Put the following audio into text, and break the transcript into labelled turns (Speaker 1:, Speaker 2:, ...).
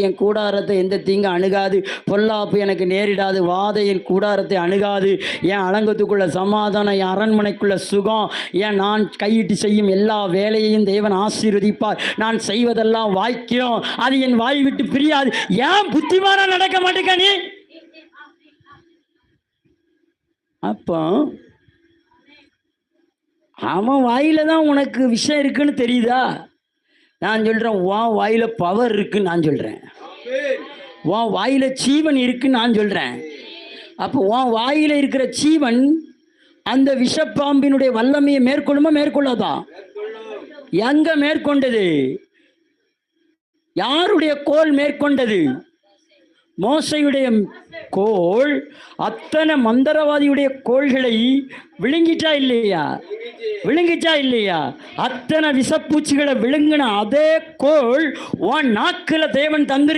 Speaker 1: என் கூடாரத்தை எந்த தீங்கு அணுகாது, பொல்லாப்பு எனக்கு நேரிடாது, வாதை என் கூடாரத்தை அணுகாது, என் அலங்கத்துக்குள்ள சமாதானம், என் அரண்மனைக்குள்ள சுகம், என் நான் கையிட்டு செய்யும் எல்லா வேலையையும் தேவன் ஆசீர்வதிப்பார், நான் செய்வதெல்லாம் வாய்க்கும், அது என் வாய் விட்டு பிரியாது. ஏன் புத்திமானா நடக்க மாட்டேங்க நீ? அப்போ அவன் வாயில தான் உனக்கு விஷயம் இருக்குன்னு தெரியுதா? நான் சொல்றேன், உன் வாயில பவர் இருக்குன்னு நான் சொல்றேன், உன் வாயில ஜீவன் இருக்குன்னு நான் சொல்றேன். அப்போ உன் வாயில இருக்கிற ஜீவன் அந்த விஷப்பாம்பினுடைய வல்லமையை மேற்கொள்ளுமா மேற்கொள்ளாதா? எங்க மேற்கொண்டது? யாருடைய கோல் மேற்கொண்டது? மோசையுடைய கோல் அத்தனை மந்திரவாதியுடைய கோள்களை விழுங்கிட்டா இல்லையா? விழுங்கிச்சா இல்லையா? அத்தனை விஷப்பூச்சிகளை விழுங்கின அதே கோல் உன் நாக்குல தேவன் தந்திரு